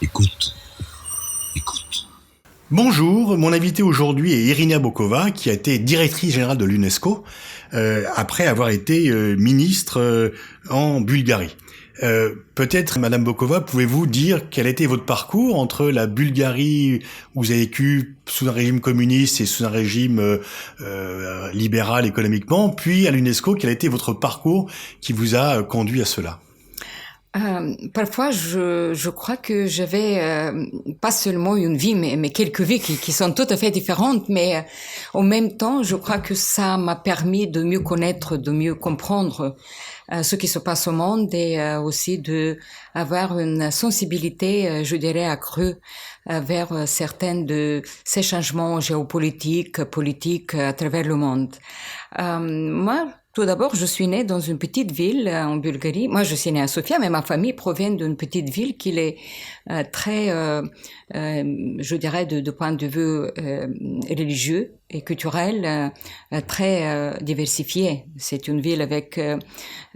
Écoute, écoute. Bonjour, mon invité aujourd'hui est Irina Bokova, qui a été directrice générale de l'UNESCO après avoir été ministre en Bulgarie. Peut-être, Madame Bokova, pouvez-vous dire quel a été votre parcours entre la Bulgarie, où vous avez vécu sous un régime communiste et sous un régime libéral économiquement, puis à l'UNESCO, quel a été votre parcours qui vous a conduit à cela ? Parfois, je crois que j'avais pas seulement une vie, mais quelques vies qui sont tout à fait différentes. Mais en même temps, je crois que ça m'a permis de mieux connaître, de mieux comprendre ce qui se passe au monde et aussi de avoir une sensibilité, je dirais, accrue vers certains de ces changements géopolitiques, politiques à travers le monde. Moi, tout d'abord, je suis née dans une petite ville en Bulgarie. Moi, je suis née à Sofia, mais ma famille provient d'une petite ville qui est très, je dirais, de point de vue religieux et culturel, très diversifiée. C'est une ville avec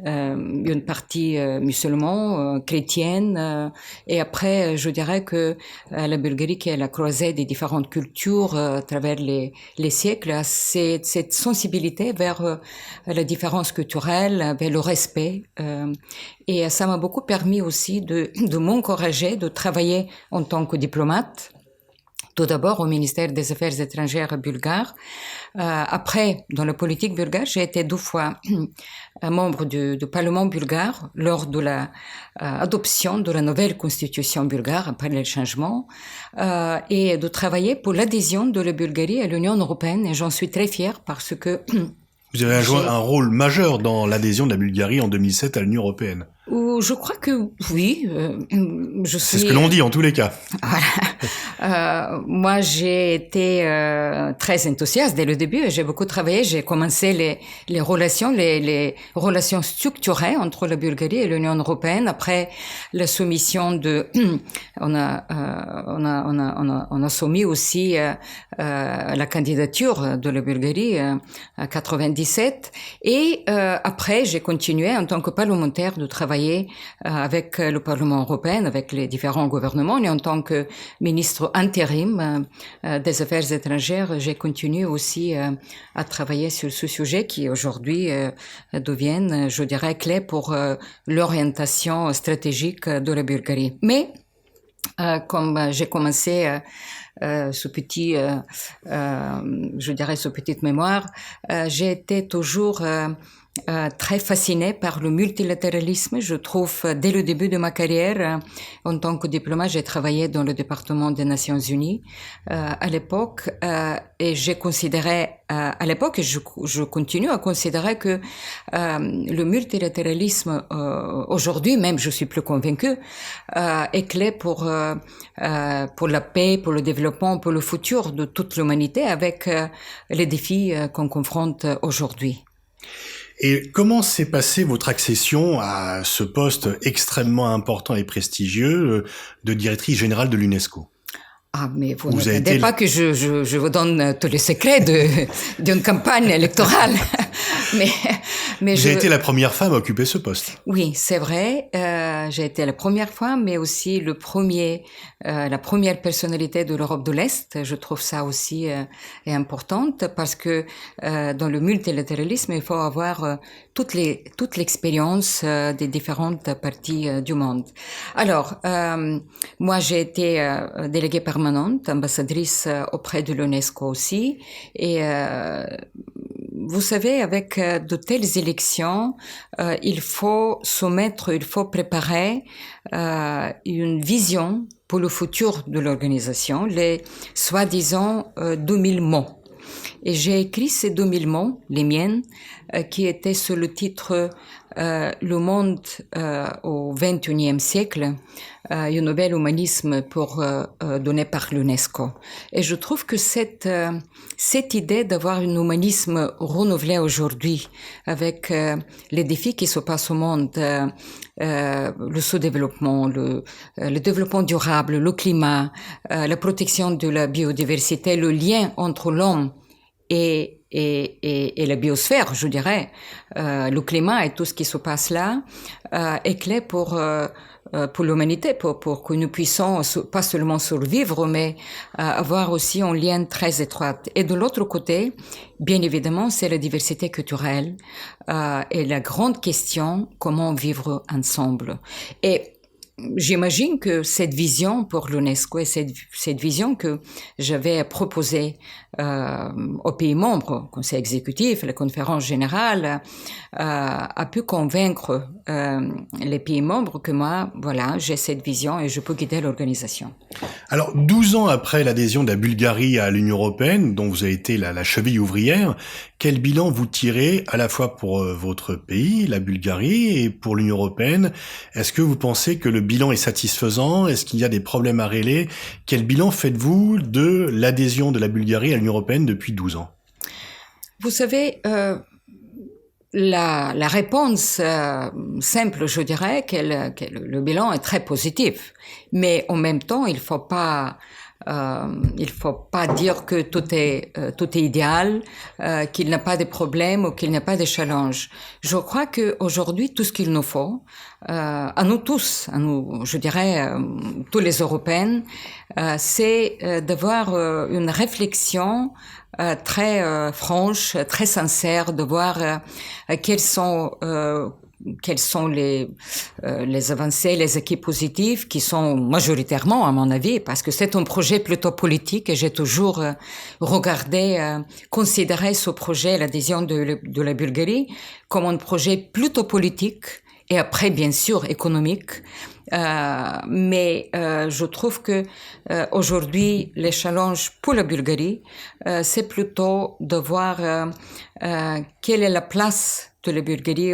une partie musulmane, chrétienne, et après, je dirais que la Bulgarie, qui est la croisée des différentes cultures à travers les siècles, a cette sensibilité vers la différence culturelle, vers le respect, et ça m'a beaucoup permis aussi de m'encourager, de travailler en tant que diplomate. Tout d'abord au ministère des Affaires étrangères bulgare. Après, dans la politique bulgare, j'ai été 2 fois membre du Parlement bulgare lors de la adoption de la nouvelle constitution bulgare après le changement, et de travailler pour l'adhésion de la Bulgarie à l'Union européenne. Et j'en suis très fière parce que vous avez joué un rôle majeur dans l'adhésion de la Bulgarie en 2007 à l'Union européenne. Je crois que oui. C'est ce que l'on dit en tous les cas. Voilà. Moi, j'ai été très enthousiaste dès le début. J'ai beaucoup travaillé. J'ai commencé les relations structurées entre la Bulgarie et l'Union européenne après la soumission de. On a soumis aussi la candidature de la Bulgarie à 97. Et après, j'ai continué en tant que parlementaire de travailler avec le Parlement européen, avec les différents gouvernements, et en tant que ministre intérim des Affaires étrangères, j'ai continué aussi à travailler sur ce sujet qui aujourd'hui devient, je dirais, clé pour l'orientation stratégique de la Bulgarie. Mais comme j'ai commencé ce petite mémoire, j'ai été toujours très fascinée par le multilatéralisme. Je trouve, dès le début de ma carrière, en tant que diplomate, j'ai travaillé dans le département des Nations Unies à l'époque, et j'ai considéré à l'époque, et je continue à considérer que le multilatéralisme aujourd'hui, même je suis plus convaincue, est clé pour la paix, pour le développement, pour le futur de toute l'humanité, avec les défis qu'on confronte aujourd'hui. Et comment s'est passée votre accession à ce poste extrêmement important et prestigieux de directrice générale de l'UNESCO ? Ah, mais vous n'attendez pas que je vous donne tous les secrets d'une campagne électorale. mais J'ai été la première femme à occuper ce poste. Oui, c'est vrai. J'ai été la première femme, mais aussi la première personnalité de l'Europe de l'Est. Je trouve ça aussi est importante parce que dans le multilatéralisme, il faut avoir toute l'expérience des différentes parties du monde. Alors, moi, j'ai été déléguée permanente, ambassadrice auprès de l'UNESCO aussi, et vous savez, avec de telles élections, il faut préparer une vision pour le futur de l'organisation, les soi-disant 2000 mots. Et j'ai écrit ces 2000 mots, les miennes, qui étaient sous le titre Le monde au XXIe siècle, un nouvel humanisme donné par l'UNESCO. Et je trouve que cette idée d'avoir un humanisme renouvelé aujourd'hui, avec les défis qui se passent au monde, le sous-développement, le développement durable, le climat, la protection de la biodiversité, le lien entre l'homme et la biosphère, je dirais, le climat et tout ce qui se passe là, est clé pour pour l'humanité, pour que nous puissions pas seulement survivre, mais avoir aussi un lien très étroit. Et de l'autre côté, bien évidemment, c'est la diversité culturelle et la grande question, comment vivre ensemble. Et j'imagine que cette vision pour l'UNESCO et cette vision que j'avais proposée aux pays membres, au Conseil exécutif, la conférence générale, a pu convaincre les pays membres que moi, voilà, j'ai cette vision et je peux guider l'organisation. Alors, 12 ans après l'adhésion de la Bulgarie à l'Union européenne, dont vous avez été la cheville ouvrière, quel bilan vous tirez à la fois pour votre pays, la Bulgarie, et pour l'Union européenne? Est-ce que vous pensez que le bilan est satisfaisant? Est-ce qu'il y a des problèmes à régler? Quel bilan faites-vous de l'adhésion de la Bulgarie à l'Union européenne depuis 12 ans? Vous savez, la réponse simple, je dirais, que le bilan est très positif. Mais en même temps, il faut pas dire que tout est idéal, qu'il n'y a pas de problème ou qu'il n'y a pas de challenge. Je crois que aujourd'hui, tout ce qu'il nous faut, à nous tous, je dirais, tous les Européens, c'est d'avoir une réflexion très franche, très sincère, de voir quelles sont les avancées, les acquis positifs qui sont majoritairement, à mon avis, parce que c'est un projet plutôt politique et j'ai toujours considéré ce projet, l'adhésion de la Bulgarie, comme un projet plutôt politique et après, bien sûr, économique. Mais je trouve que aujourd'hui, les challenges pour la Bulgarie, c'est plutôt de voir quelle est la place de la Bulgarie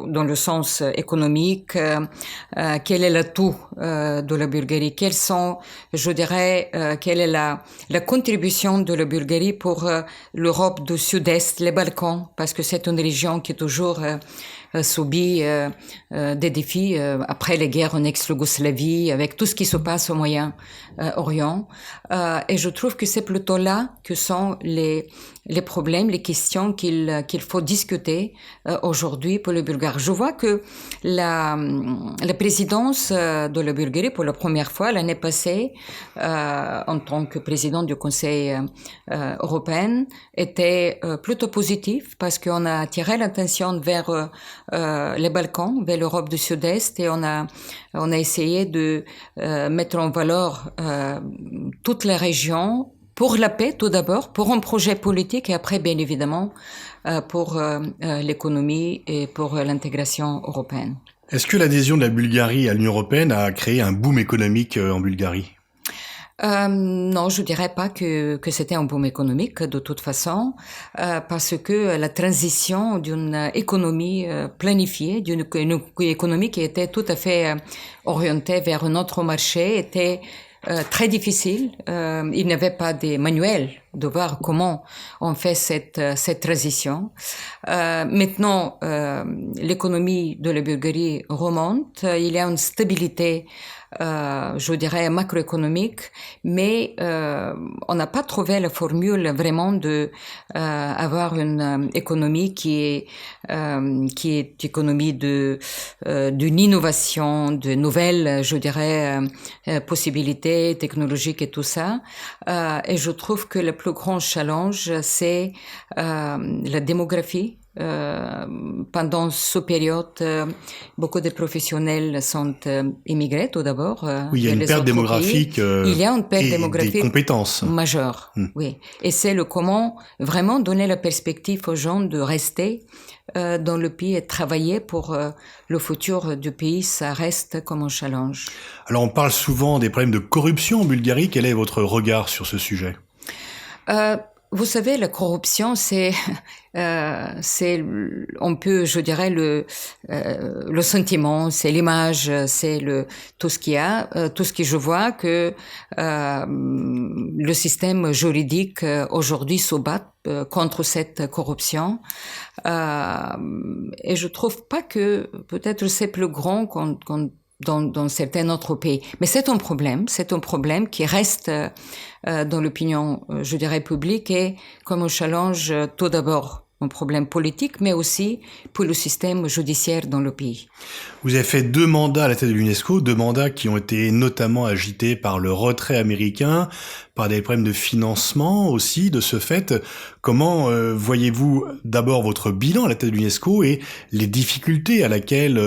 dans le sens économique, quel est l'atout de la Bulgarie, quelles sont, je dirais, quelle est la contribution de la Bulgarie pour l'Europe du Sud-Est, les Balkans, parce que c'est une région qui toujours subit des défis après les guerres en ex-Yougoslavie, avec tout ce qui se passe au Moyen-Orient. Et je trouve que c'est plutôt là que sont les problèmes, les questions qu'il faut discuter aujourd'hui pour les Bulgares. Je vois que la présidence de la Bulgarie, pour la première fois l'année passée, en tant que présidente du Conseil européen, était plutôt positive parce qu'on a attiré l'attention vers les Balkans, vers l'Europe du Sud-Est, et on a essayé de mettre en valeur toutes les régions pour la paix tout d'abord, pour un projet politique et après bien évidemment pour l'économie et pour l'intégration européenne. Est-ce que l'adhésion de la Bulgarie à l'Union européenne a créé un boom économique en Bulgarie? Non, je dirais pas que c'était un boom économique de toute façon, parce que la transition d'une économie planifiée, d'une économie qui était tout à fait orientée vers un autre marché, était très difficile. Il n'y avait pas de manuel de voir comment on fait cette transition. Maintenant, l'économie de la Bulgarie remonte. Il y a une stabilité, je dirais macroéconomique, mais on n'a pas trouvé la formule vraiment de avoir une économie qui est économie d'une innovation, de nouvelles, je dirais, possibilités technologiques et tout ça. Et je trouve que le plus grand challenge, c'est la démographie. Pendant cette période, beaucoup de professionnels sont immigrés tout d'abord. Oui, il y a une perte démographique. Il y a une perte démographique des compétences majeure. Oui, et c'est le comment vraiment donner la perspective aux gens de rester dans le pays et travailler pour le futur du pays. Ça reste comme un challenge. Alors, on parle souvent des problèmes de corruption en Bulgarie. Quel est votre regard sur ce sujet? Vous savez, la corruption, c'est on peut, je dirais, le sentiment, c'est l'image, c'est tout ce qu'il y a, tout ce que je vois que le système juridique aujourd'hui se bat contre cette corruption. Et je trouve pas que peut-être c'est plus grand dans certains autres pays. Mais c'est un problème qui reste dans l'opinion, je dirais, publique et comme un challenge tout d'abord un problème politique, mais aussi pour le système judiciaire dans le pays. Vous avez fait 2 mandats à la tête de l'UNESCO, 2 mandats qui ont été notamment agités par le retrait américain, par des problèmes de financement aussi. De ce fait, comment voyez-vous d'abord votre bilan à la tête de l'UNESCO et les difficultés à laquelle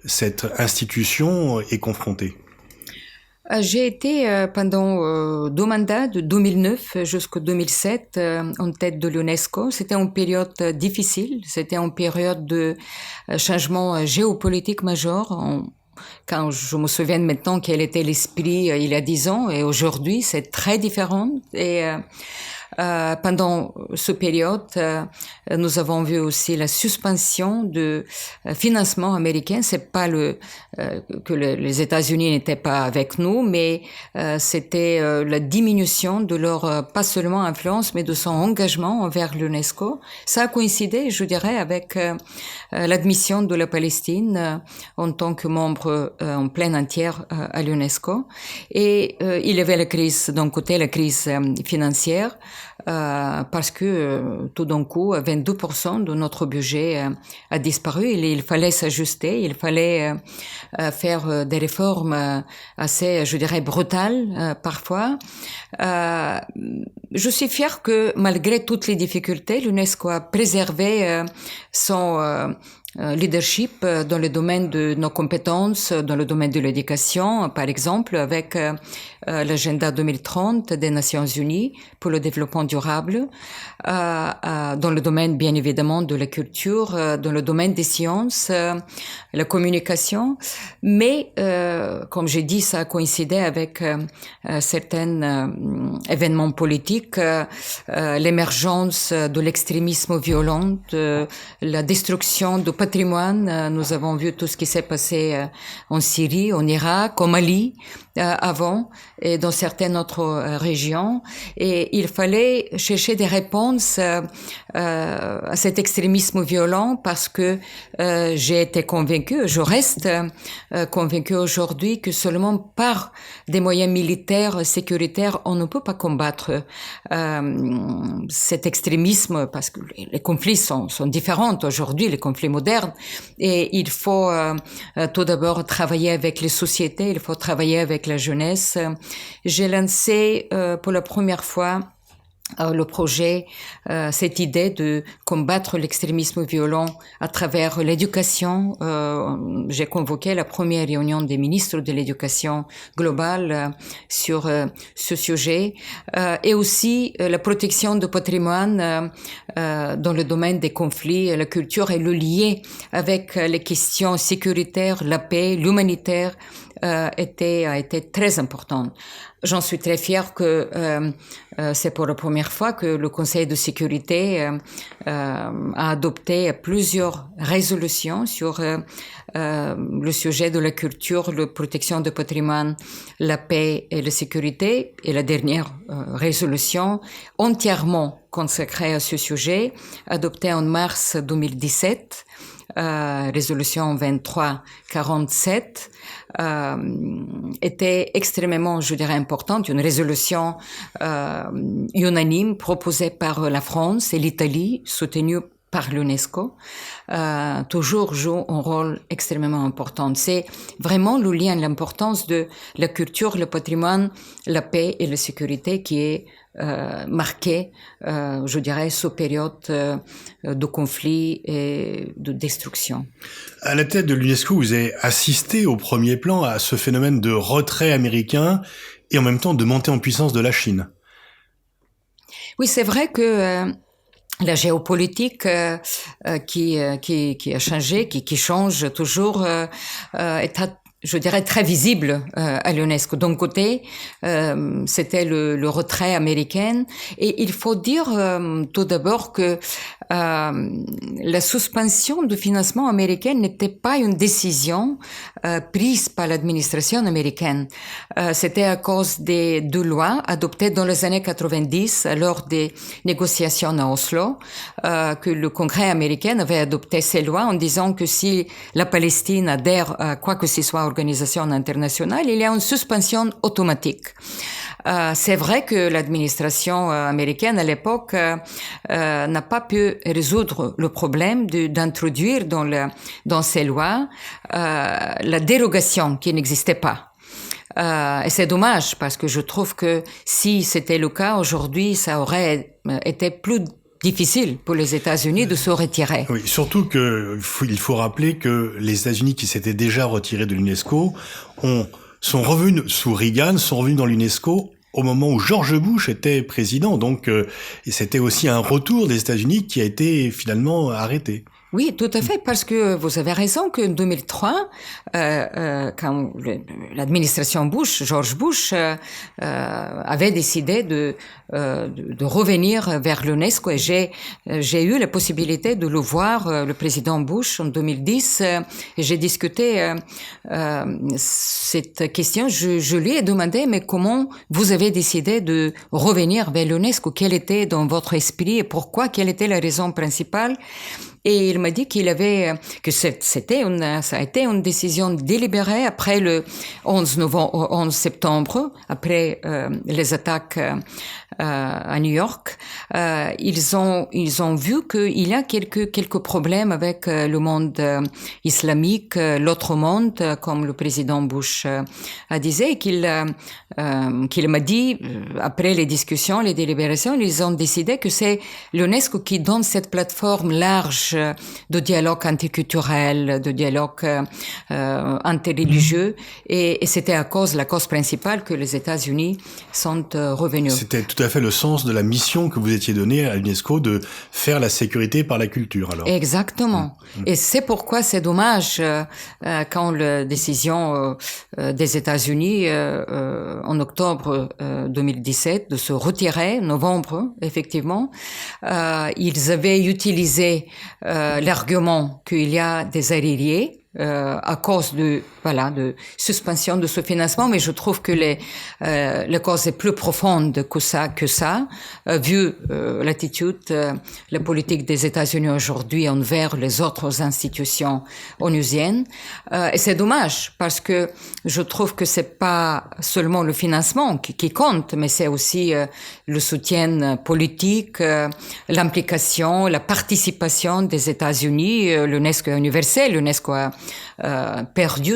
cette institution est confrontée? J'ai été pendant 2 mandats, de 2009 jusqu'en 2007, en tête de l'UNESCO. C'était une période difficile, c'était une période de changement géopolitique majeur. Quand je me souviens maintenant quel était l'esprit il y a 10 ans, et aujourd'hui c'est très différent. Et pendant cette période, nous avons vu aussi la suspension de financement américain. C'est pas que les États-Unis n'étaient pas avec nous, mais c'était la diminution de leur pas seulement influence, mais de son engagement envers l'UNESCO. Ça a coïncidé, je dirais, avec l'admission de la Palestine en tant que membre en pleine entière à l'UNESCO. Et il y avait la crise d'un côté, la crise financière. Parce que tout d'un coup, 22% de notre budget a disparu. Il fallait s'ajuster, il fallait faire des réformes assez, je dirais, brutales parfois. Je suis fière que malgré toutes les difficultés, l'UNESCO a préservé son leadership dans le domaine de nos compétences, dans le domaine de l'éducation, par exemple, avec l'agenda 2030 des Nations Unies pour le développement durable, dans le domaine, bien évidemment, de la culture, dans le domaine des sciences, la communication. Mais, comme j'ai dit, ça a coïncidé avec certains événements politiques, l'émergence de l'extrémisme violent, la destruction du patrimoine. Nous avons vu tout ce qui s'est passé en Syrie, en Irak, au Mali avant et dans certaines autres régions. Et il fallait chercher des réponses à cet extrémisme violent parce que j'ai été convaincue, je reste convaincue aujourd'hui que seulement par des moyens militaires, sécuritaires, on ne peut pas combattre cet extrémisme parce que les conflits sont différents aujourd'hui, les conflits modernes. Et il faut tout d'abord travailler avec les sociétés, il faut travailler avec la jeunesse. J'ai lancé pour la première fois le projet, cette idée de combattre l'extrémisme violent à travers l'éducation. J'ai convoqué la première réunion des ministres de l'éducation globale sur ce sujet et aussi la protection du patrimoine dans le domaine des conflits, la culture et le lien avec les questions sécuritaires, la paix, l'humanitaire a été très important. J'en suis très fière que c'est pour la première fois que le Conseil de sécurité a adopté plusieurs résolutions sur le sujet de la culture, la protection du patrimoine, la paix et la sécurité. Et la dernière résolution entièrement consacrée à ce sujet, adoptée en mars 2017, résolution 2347, était extrêmement, je dirais, importante. Une résolution unanime proposée par la France et l'Italie, soutenue par l'UNESCO, toujours joue un rôle extrêmement important. C'est vraiment le lien, l'importance de la culture, le patrimoine, la paix et la sécurité qui est marqué, je dirais, sous période de conflit et de destruction. À la tête de l'UNESCO, vous avez assisté au premier plan à ce phénomène de retrait américain et en même temps de montée en puissance de la Chine. Oui, c'est vrai que la géopolitique qui a changé, qui change toujours, est je dirais très visible à l'UNESCO. D'un côté, c'était le retrait américain, et il faut dire tout d'abord que la suspension du financement américain n'était pas une décision prise par l'administration américaine. C'était à cause des 2 lois adoptées dans les années 90 lors des négociations à Oslo, que le Congrès américain avait adopté ces lois en disant que si la Palestine adhère à quoi que ce soit organisation internationale, il y a une suspension automatique. C'est vrai que l'administration américaine à l'époque n'a pas pu résoudre le problème d'introduire dans ces lois la dérogation qui n'existait pas. Et c'est dommage parce que je trouve que si c'était le cas aujourd'hui, ça aurait été plus difficile pour les États-Unis de se retirer. Oui, surtout il faut rappeler que les États-Unis qui s'étaient déjà retirés de l'UNESCO sont revenus sous Reagan, sont revenus dans l'UNESCO au moment où George Bush était président. Donc, c'était aussi un retour des États-Unis qui a été finalement arrêté. Oui, tout à fait, parce que vous avez raison qu'en 2003, quand l'administration Bush, George Bush, avait décidé de revenir vers l'UNESCO, et j'ai eu la possibilité de le voir, le président Bush, en 2010, et j'ai discuté cette question. Je lui ai demandé, mais comment vous avez décidé de revenir vers l'UNESCO? Quel était dans votre esprit et pourquoi? Quelle était la raison principale? Et il m'a dit que ça a été une décision délibérée après le 11 septembre, après les attaques à New York. Ils ont vu qu'il y a quelques problèmes avec le monde islamique, l'autre monde, comme le président Bush a disait, qu'il m'a dit, après les discussions, les délibérations, ils ont décidé que c'est l'UNESCO qui donne cette plateforme large de dialogue interculturel, de dialogue interreligieux, et c'était la cause principale que les États-Unis sont revenus. C'était tout à fait le sens de la mission que vous étiez donnée à l'UNESCO de faire la sécurité par la culture, alors. Exactement. Et c'est pourquoi c'est dommage quand la décision des États-Unis en octobre 2017 de se retirer, novembre, effectivement, ils avaient utilisé l'argument qu'il y a des arriérés à cause de suspension de ce financement, mais je trouve que la cause est plus profonde que ça, vu l'attitude, la politique des États-Unis aujourd'hui envers les autres institutions onusiennes. Et c'est dommage parce que je trouve que c'est pas seulement le financement qui compte, mais c'est aussi le soutien politique, l'implication, la participation des États-Unis. L'UNESCO est universel, l'UNESCO a perdu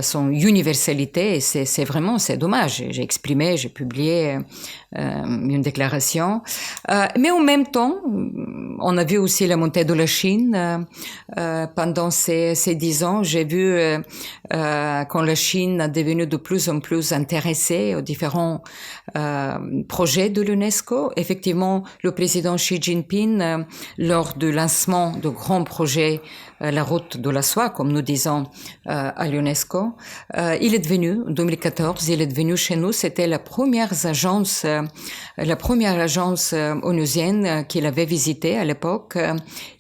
son universalité, et c'est dommage. J'ai publié une déclaration, mais en même temps, on a vu aussi la montée de la Chine pendant ces 10 ans. J'ai vu quand la Chine a devenu de plus en plus intéressée aux différents projets de l'UNESCO. Effectivement, le président Xi Jinping, lors du lancement de grands projets, la route de la soie, comme nous disons à l'UNESCO, il est venu, en 2014, il est venu chez nous. C'était la première agence onusienne qu'il avait visitée à l'époque.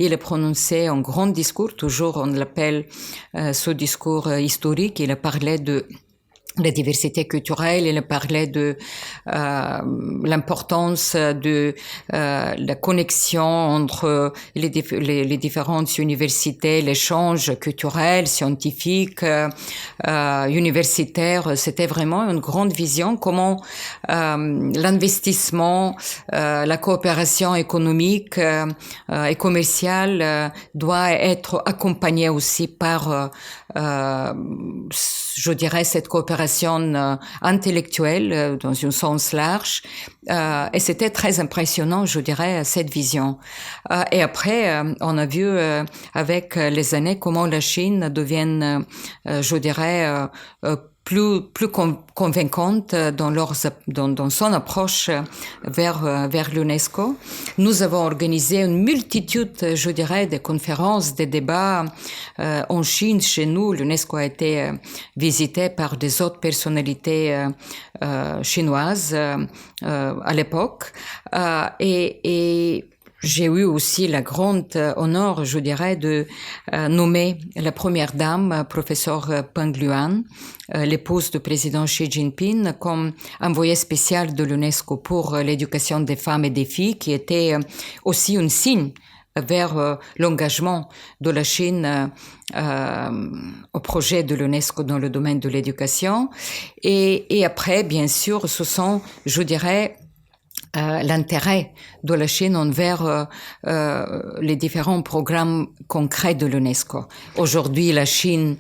Il a prononcé un grand discours, toujours on l'appelle ce discours historique. Il a parlé de la diversité culturelle, il parlait de l'importance de la connexion entre les différentes universités, l'échange culturel, scientifique, universitaire. C'était vraiment une grande vision, comment l'investissement, la coopération économique et commerciale doit être accompagnée aussi par je dirais cette coopération intellectuelle dans un sens large, et c'était très impressionnant, je dirais, cette vision. Et après, on a vu avec les années comment la Chine devient, je dirais, plus convaincante dans son approche vers l'UNESCO. Nous avons organisé une multitude, je dirais, de conférences, de débats en Chine. Chez nous, l'UNESCO a été visité par des autres personnalités chinoises à l'époque, et j'ai eu aussi la grande honneur, je dirais, de nommer la première dame, professeure Peng Luan, l'épouse du président Xi Jinping, comme envoyée spéciale de l'UNESCO pour l'éducation des femmes et des filles, qui était aussi un signe vers l'engagement de la Chine au projet de l'UNESCO dans le domaine de l'éducation. Et après, bien sûr, ce sont, je dirais, l'intérêt de la Chine envers les différents programmes concrets de l'UNESCO. Aujourd'hui, la Chine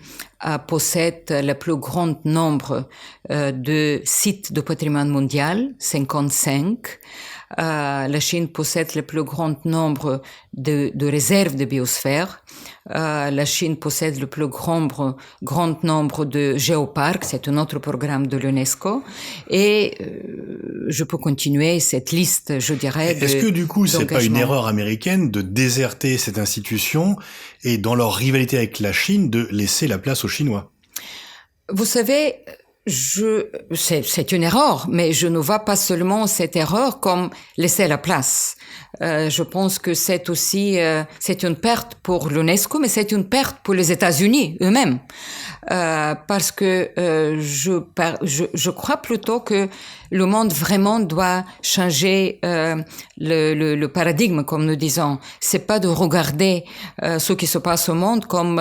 possède le plus grand nombre de sites de patrimoine mondial, 55. La Chine possède le plus grand nombre de réserves de biosphère. La Chine possède le plus grand nombre de géoparcs, c'est un autre programme de l'UNESCO. Et je peux continuer cette liste, je dirais. Est-ce que du coup, c'est pas une erreur américaine de déserter cette institution et dans leur rivalité avec la Chine, de laisser la place aux Chinois? Vous savez, c'est une erreur, mais je ne vois pas seulement cette erreur comme laisser la place. Je pense que c'est aussi, c'est une perte pour l'UNESCO, mais c'est une perte pour les États-Unis eux-mêmes. Parce que je crois plutôt que le monde vraiment doit changer le paradigme, comme nous disons. C'est pas de regarder ce qui se passe au monde comme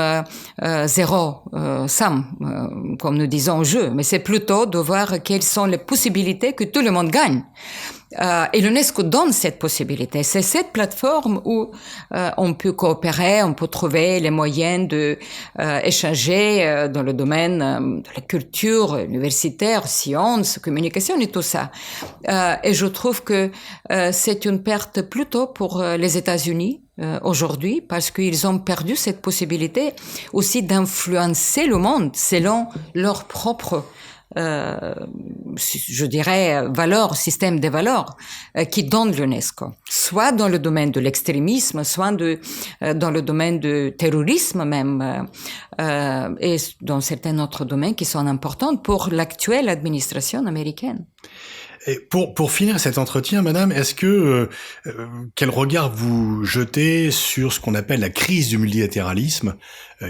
zéro somme, comme nous disons au jeu, mais c'est plutôt de voir quelles sont les possibilités que tout le monde gagne. Et l'UNESCO donne cette possibilité. C'est cette plateforme où on peut coopérer, on peut trouver les moyens de échanger dans le domaine de la culture universitaire, sciences, communication et tout ça. Et je trouve que c'est une perte plutôt pour les États-Unis aujourd'hui, parce qu'ils ont perdu cette possibilité aussi d'influencer le monde selon leur propre je dirais, valeurs, système des valeurs qui donne l'UNESCO, soit dans le domaine de l'extrémisme, soit dans le domaine du terrorisme même, et dans certains autres domaines qui sont importants pour l'actuelle administration américaine. Et pour finir cet entretien, madame, est-ce que quel regard vous jetez sur ce qu'on appelle la crise du multilatéralisme,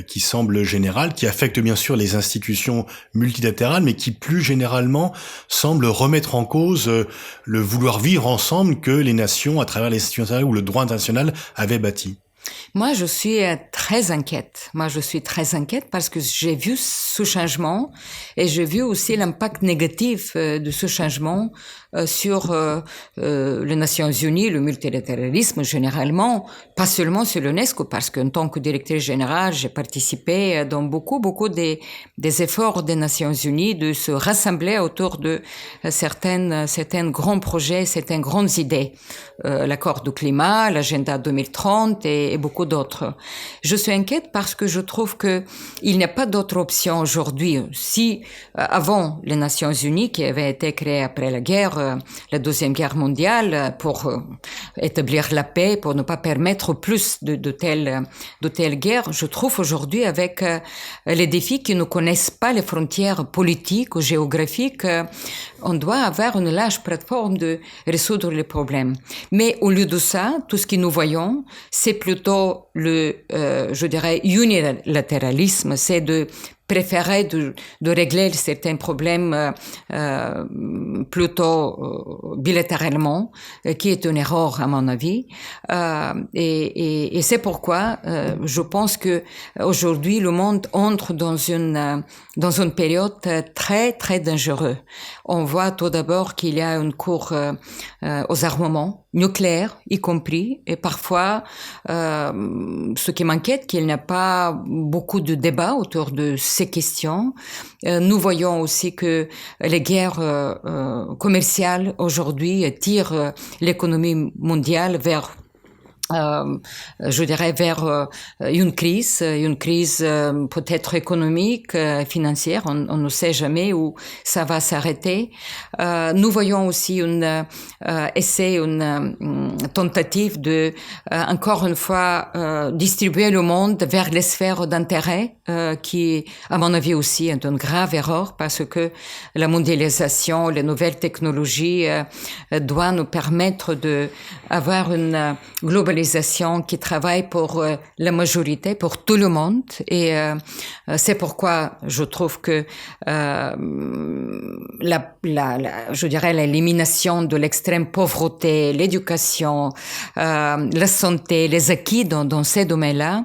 qui semble générale, qui affecte bien sûr les institutions multilatérales, mais qui plus généralement semble remettre en cause le vouloir vivre ensemble que les nations, à travers les institutions ou le droit international, avaient bâti? Moi, je suis très inquiète. Parce que j'ai vu ce changement et j'ai vu aussi l'impact négatif de ce changement sur les Nations Unies, le multilatéralisme généralement, pas seulement sur l'UNESCO, parce qu'en tant que directrice générale, j'ai participé dans beaucoup des efforts des Nations Unies de se rassembler autour de certains grands projets, certaines grandes idées. L'accord du climat, l'agenda 2030 et beaucoup d'autres. Je suis inquiète parce que je trouve que il n'y a pas d'autre option aujourd'hui. Si avant les Nations Unies, qui avaient été créées après la guerre, la Deuxième Guerre mondiale, pour établir la paix, pour ne pas permettre plus de telles guerres, je trouve aujourd'hui avec les défis qui ne connaissent pas les frontières politiques ou géographiques, on doit avoir une large plateforme de résoudre les problèmes. Mais au lieu de ça, tout ce que nous voyons, c'est plutôt je dirais, unilatéralisme, c'est de préférer de régler certains problèmes plutôt bilatéralement, qui est une erreur à mon avis. Et c'est pourquoi je pense que aujourd'hui le monde entre dans une période très très dangereuse. On voit tout d'abord qu'il y a une course aux armements nucléaires, y compris, et parfois ce qui m'inquiète, qu'il n'y a pas beaucoup de débats autour de ces questions. Nous voyons aussi que les guerres commerciales aujourd'hui tirent l'économie mondiale vers je dirais vers une crise peut-être économique, financière, on ne sait jamais où ça va s'arrêter. Nous voyons aussi une tentative de encore une fois distribuer le monde vers les sphères d'intérêt, qui à mon avis aussi est une grave erreur, parce que la mondialisation, les nouvelles technologies doivent nous permettre de avoir une globalisation globalisation qui travaille pour la majorité, pour tout le monde. Et c'est pourquoi je trouve que je dirais l'élimination de l'extrême pauvreté, l'éducation, la santé, les acquis dans ces domaines-là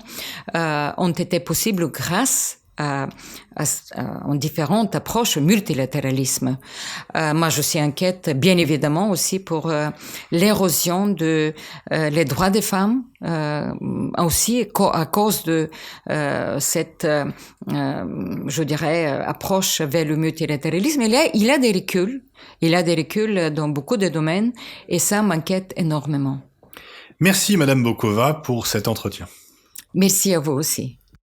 ont été possibles grâce en différentes approches au multilatéralisme. Moi, je suis inquiète, bien évidemment, aussi pour l'érosion de les droits des femmes, aussi à cause de cette, je dirais, approche vers le multilatéralisme. Il a des reculs. Il a des reculs dans beaucoup de domaines et ça m'inquiète énormément. Merci Madame Bokova pour cet entretien. Merci à vous aussi.